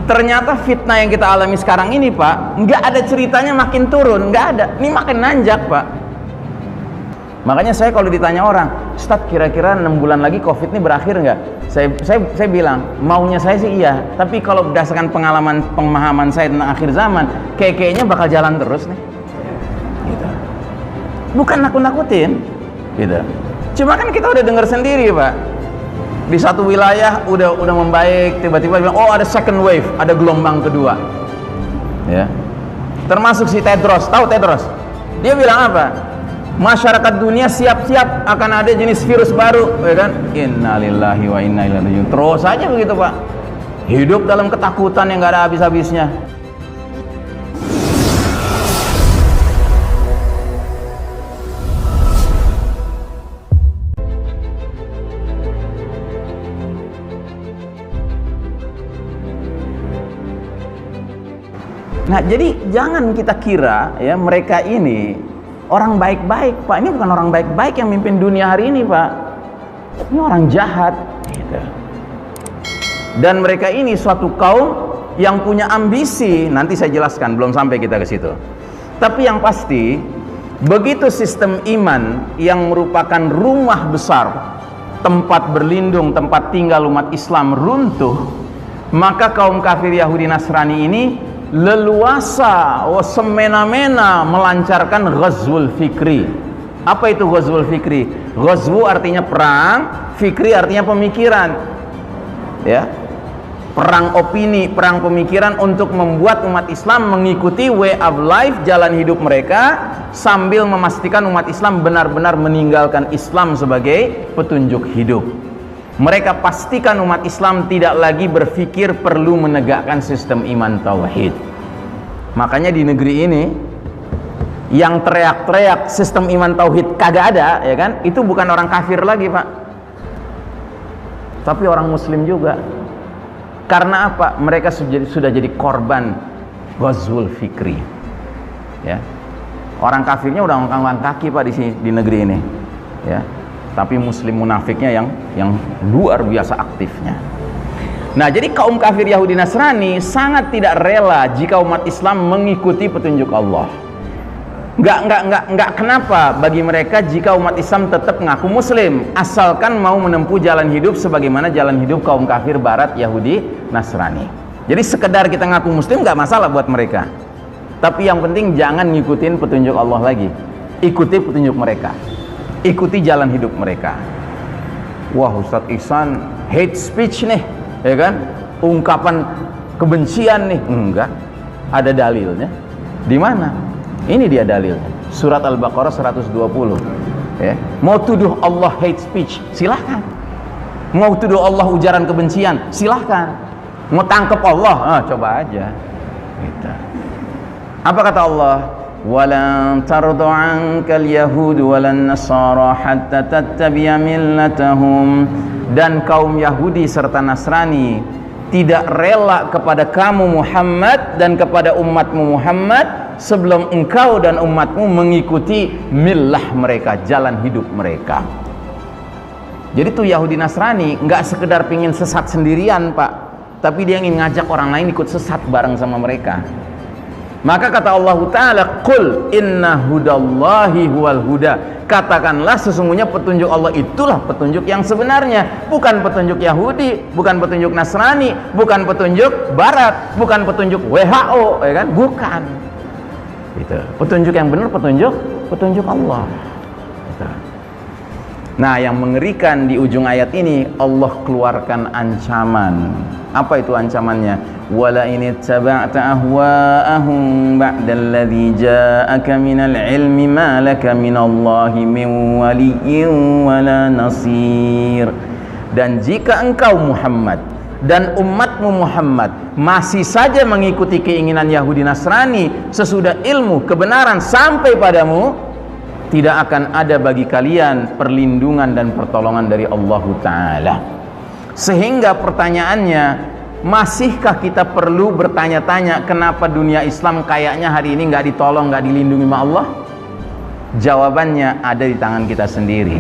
Ternyata fitnah yang kita alami sekarang ini, Pak, nggak ada ceritanya makin turun, nggak ada. Ini makin nanjak, Pak. Makanya saya kalau ditanya orang, Ustadz, kira-kira 6 bulan lagi COVID ini berakhir nggak? Saya bilang, maunya saya sih iya. Tapi kalau berdasarkan pemahaman saya tentang akhir zaman, kayaknya bakal jalan terus nih. Gitu. Bukan nakut-nakutin, gitu. Cuma kan kita udah dengar sendiri, Pak. Di satu wilayah udah membaik, tiba-tiba bilang, oh ada second wave, ada gelombang kedua, ya. Termasuk si Tedros, tahu Tedros? Dia bilang apa? Masyarakat dunia siap-siap akan ada jenis virus baru, ya kan? Innalillahi wa inna ilaihi raji'un. Terus aja begitu, Pak. Hidup dalam ketakutan yang gak ada habis-habisnya. Nah, jadi jangan kita kira ya mereka ini orang baik-baik, Pak. Ini bukan orang baik-baik yang mimpin dunia hari ini, Pak. Ini orang jahat, gitu. Dan mereka ini suatu kaum yang punya ambisi. Nanti saya jelaskan, belum sampai kita ke situ. Tapi yang pasti, begitu sistem iman yang merupakan rumah besar, tempat berlindung, tempat tinggal umat Islam runtuh, maka kaum kafir Yahudi Nasrani ini leluasa, semena-mena melancarkan ghazwul fikri. Apa itu ghazwul fikri? Ghazwu artinya perang, fikri artinya pemikiran, ya, perang opini, perang pemikiran untuk membuat umat Islam mengikuti way of life, jalan hidup mereka, sambil memastikan umat Islam benar-benar meninggalkan Islam sebagai petunjuk hidup. Mereka pastikan umat Islam tidak lagi berpikir perlu menegakkan sistem iman tauhid. Makanya di negeri ini yang teriak-teriak sistem iman tauhid kagak ada, ya kan? Itu bukan orang kafir lagi, Pak. Tapi orang muslim juga. Karena apa? Mereka sudah jadi korban ghazwul fikri. Ya. Orang kafirnya udah ngangkat kaki, Pak, di negeri ini. Ya. Tapi muslim munafiknya yang luar biasa aktifnya. Nah, jadi kaum kafir Yahudi Nasrani sangat tidak rela jika umat Islam mengikuti petunjuk Allah. Enggak kenapa bagi mereka jika umat Islam tetap ngaku muslim, asalkan mau menempuh jalan hidup sebagaimana jalan hidup kaum kafir barat Yahudi Nasrani. Jadi sekedar kita ngaku muslim nggak masalah buat mereka. Tapi yang penting jangan ngikutin petunjuk Allah lagi. Ikuti petunjuk mereka. Ikuti jalan hidup mereka. Wah, Ustadz Ihsan hate speech nih, ya kan? Ungkapan kebencian nih. Enggak. Ada dalilnya. Di mana? Ini dia dalilnya. Surat Al-Baqarah 120. Ya. Mau tuduh Allah hate speech, silahkan. Mau tuduh Allah ujaran kebencian, silahkan. Mau tangkap Allah, coba aja. Gitu. Apa kata Allah? وَلَنْ تَرْضَ عَنْكَ الْيَهُودُ وَلَا النَّصَارَى حَتَّى تَتَّبِعَ مِلَّتَهُمْ. Dan kaum Yahudi serta Nasrani tidak rela kepada kamu Muhammad dan kepada umatmu Muhammad sebelum engkau dan umatmu mengikuti millah mereka, jalan hidup mereka. Jadi tuh Yahudi Nasrani nggak sekedar pingin sesat sendirian, Pak, tapi dia ingin ngajak orang lain ikut sesat bareng sama mereka. Maka kata Allah Ta'ala, Qul inna hudallahi huwal huda. Katakanlah sesungguhnya petunjuk Allah itulah petunjuk yang sebenarnya. Bukan petunjuk Yahudi, bukan petunjuk Nasrani, bukan petunjuk Barat, bukan petunjuk WHO, ya kan? Bukan. Gitu. Petunjuk yang benar, petunjuk Allah. Gitu. Nah, yang mengerikan di ujung ayat ini, Allah keluarkan ancaman. Apa itu ancamannya? Wala in ittaba'ta ahwa'ahum ba'dalladzi ja'aka minal ilmi ma laka minallahi min waliyyin wala nasir. Dan jika engkau Muhammad dan umatmu Muhammad masih saja mengikuti keinginan Yahudi Nasrani sesudah ilmu kebenaran sampai padamu, tidak akan ada bagi kalian perlindungan dan pertolongan dari Allah Ta'ala. Sehingga pertanyaannya, masihkah kita perlu bertanya-tanya kenapa dunia Islam kayaknya hari ini nggak ditolong, nggak dilindungi sama Allah? Jawabannya ada di tangan kita sendiri.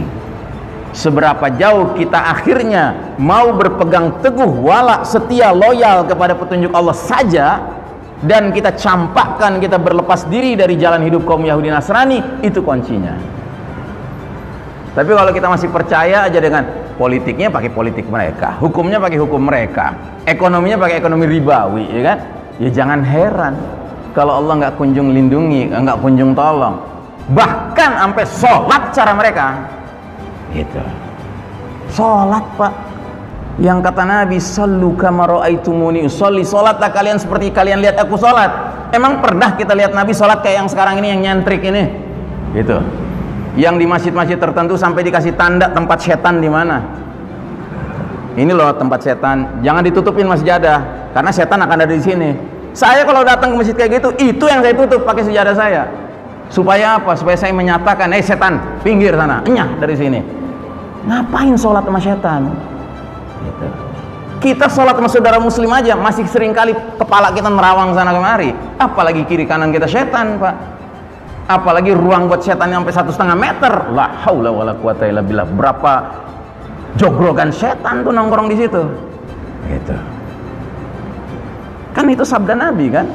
seberapa jauh kita akhirnya mau berpegang teguh, wala, setia, loyal kepada petunjuk Allah saja, dan kita campakkan, kita berlepas diri dari jalan hidup kaum Yahudi Nasrani, itu kuncinya. Tapi kalau kita masih percaya aja dengan politiknya pakai politik mereka, hukumnya pakai hukum mereka, ekonominya pakai ekonomi ribawi, ya kan? Ya jangan heran kalau Allah nggak kunjung lindungi, nggak kunjung tolong. Bahkan sampai sholat cara mereka gitu. Sholat, Pak, yang kata Nabi, sallu kama ra'aitumuni usolli, sholatlah kalian seperti kalian lihat aku sholat. Emang pernah kita lihat Nabi sholat kayak yang sekarang ini, yang nyentrik ini gitu, yang di masjid-masjid tertentu sampai dikasih tanda tempat setan di mana. Ini loh tempat setan, jangan ditutupin masjadah karena setan akan ada di sini. Saya kalau datang ke masjid kayak gitu, itu yang saya tutup pakai sejadah saya. Supaya apa? Supaya saya menyatakan, setan, pinggir sana, enyah dari sini. Ngapain sholat sama setan? Gitu. Kita sholat sama saudara muslim aja masih sering kali kepala kita nerawang sana kemari, apalagi kiri kanan kita setan, Pak. Apalagi ruang buat setan yang sampai 1,5 meter. La haula wala quwata illa billah. Berapa jogrogan setan tuh nongkrong di situ. Gitu. Kan itu sabda Nabi kan?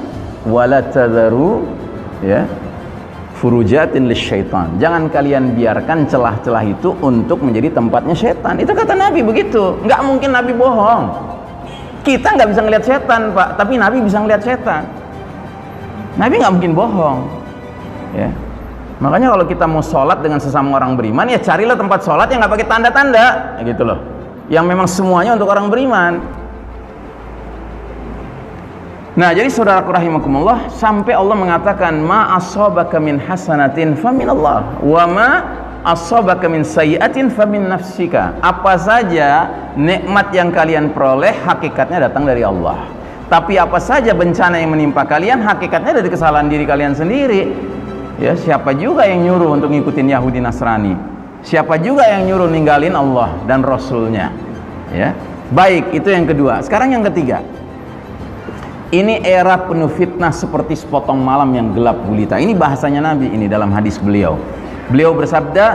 Wala tadharu ya furujatin lisyaitan. Jangan kalian biarkan celah-celah itu untuk menjadi tempatnya setan. Itu kata Nabi begitu. Nggak mungkin Nabi bohong. Kita nggak bisa ngelihat setan, Pak, tapi Nabi bisa ngelihat setan. Nabi nggak mungkin bohong. Ya. Makanya kalau kita mau sholat dengan sesama orang beriman, ya carilah tempat sholat yang nggak pakai tanda-tanda, gitu loh. Yang memang semuanya untuk orang beriman. Nah, jadi saudaraku rahimakumullah, sampai Allah mengatakan ma asabaka min hasanatin faminallah wa ma asabaka min sayyi'atin famin nafsika. Apa saja nikmat yang kalian peroleh hakikatnya datang dari Allah. Tapi apa saja bencana yang menimpa kalian hakikatnya dari kesalahan diri kalian sendiri. Ya, siapa juga yang nyuruh untuk ngikutin Yahudi Nasrani? Siapa juga yang nyuruh ninggalin Allah dan Rasulnya? Ya, baik, itu yang kedua. Sekarang yang ketiga. Ini era penuh fitnah seperti sepotong malam yang gelap gulita. Ini bahasanya Nabi ini dalam hadis beliau. Beliau bersabda,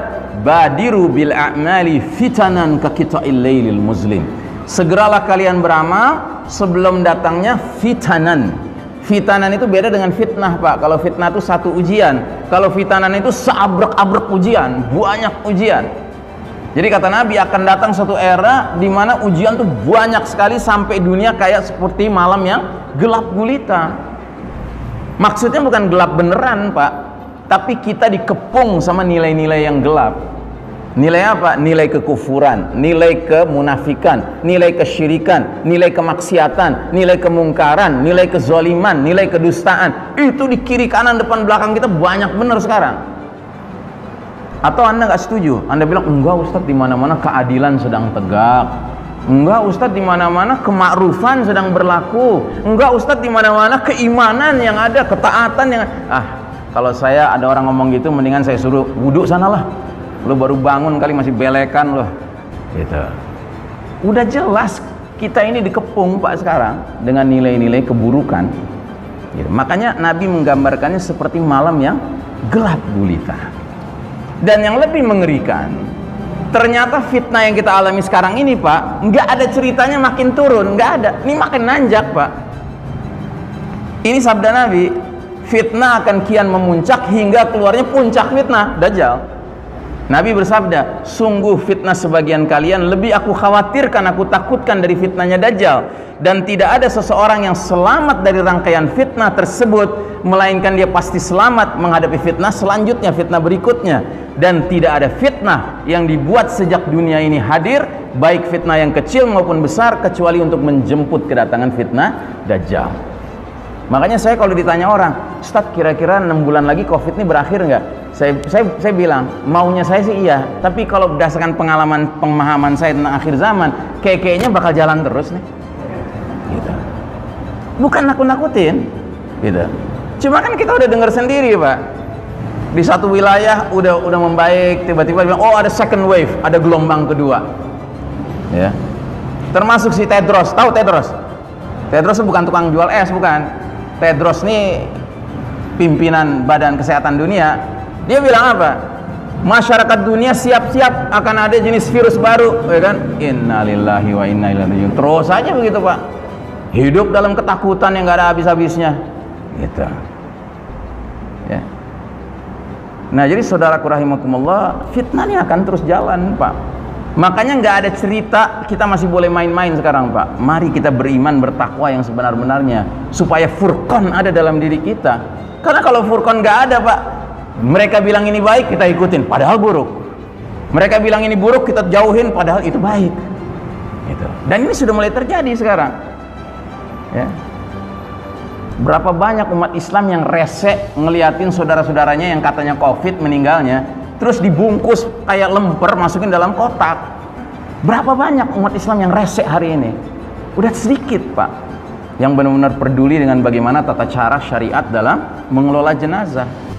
badiru bil a'mali fitanan ka qita'il lailil muslim. Segeralah kalian beramal sebelum datangnya fitanan. Fitanan itu beda dengan fitnah, Pak. Kalau fitnah itu satu ujian, kalau fitanan itu seabrek-abrek ujian, banyak ujian. Jadi kata Nabi akan datang suatu era di mana ujian tuh banyak sekali sampai dunia kayak seperti malam yang gelap gulita. Maksudnya bukan gelap beneran, Pak, tapi kita dikepung sama nilai-nilai yang gelap. Nilai apa? Nilai kekufuran, nilai kemunafikan, nilai kesyirikan, nilai kemaksiatan, nilai kemungkaran, nilai kezaliman, nilai kedustaan. Itu di kiri kanan depan belakang kita banyak bener sekarang. Atau Anda nggak setuju? Anda bilang, enggak Ustadz, di mana-mana keadilan sedang tegak. Enggak Ustadz, di mana-mana kemakrufan sedang berlaku. Enggak Ustadz, di mana-mana keimanan yang ada, ketaatan yang kalau saya ada orang ngomong gitu, mendingan saya suruh wudhu sanalah. Lu baru bangun kali masih belekan loh. Gitu. Udah jelas kita ini dikepung, Pak, sekarang dengan nilai-nilai keburukan. Gitu. Makanya Nabi menggambarkannya seperti malam yang gelap gulita. Dan yang lebih mengerikan, ternyata fitnah yang kita alami sekarang ini, Pak, nggak ada ceritanya makin turun, nggak ada. Ini makin nanjak, Pak. Ini sabda Nabi, fitnah akan kian memuncak hingga keluarnya puncak fitnah, Dajjal. Nabi bersabda, sungguh fitnah sebagian kalian lebih aku khawatirkan, aku takutkan dari fitnahnya Dajjal. Dan tidak ada seseorang yang selamat dari rangkaian fitnah tersebut, melainkan dia pasti selamat menghadapi fitnah selanjutnya, fitnah berikutnya. Dan tidak ada fitnah yang dibuat sejak dunia ini hadir, baik fitnah yang kecil maupun besar, kecuali untuk menjemput kedatangan fitnah Dajjal. Makanya saya kalau ditanya orang, Ustadz, kira-kira 6 bulan lagi COVID ini berakhir nggak? Saya bilang, maunya saya sih iya, tapi kalau berdasarkan pemahaman saya tentang akhir zaman, kayaknya bakal jalan terus nih. Gitu. Bukan nakut-nakutin, gitu. Cuma kan kita udah dengar sendiri, Pak. Di satu wilayah udah membaik, tiba-tiba bilang, oh ada second wave, ada gelombang kedua. Ya. Termasuk si Tedros, tahu Tedros? Tedros bukan tukang jual es, bukan. Tedros nih pimpinan Badan Kesehatan Dunia. Dia bilang apa? masyarakat dunia siap-siap akan ada jenis virus baru, ya kan? Innalillahi wa inna ilaihi raji'un. Terus saja begitu, Pak. Hidup dalam ketakutan yang nggak ada habis-habisnya, gitu. Ya. Nah, jadi saudaraku rahimakumullah, fitnah ini akan terus jalan, Pak. Makanya nggak ada cerita kita masih boleh main-main sekarang, Pak. Mari kita beriman, bertakwa yang sebenar-benarnya, supaya furqan ada dalam diri kita. Karena kalau furqan nggak ada, Pak, mereka bilang ini baik, kita ikutin, padahal buruk. Mereka bilang ini buruk, kita jauhin, padahal itu baik. Gitu. Dan ini sudah mulai terjadi sekarang. Ya. Berapa banyak umat Islam yang rese ngeliatin saudara-saudaranya yang katanya COVID meninggalnya, terus dibungkus kayak lemper, masukin dalam kotak. Berapa banyak umat Islam yang rese hari ini? Udah sedikit, Pak, yang benar-benar peduli dengan bagaimana tata cara syariat dalam mengelola jenazah.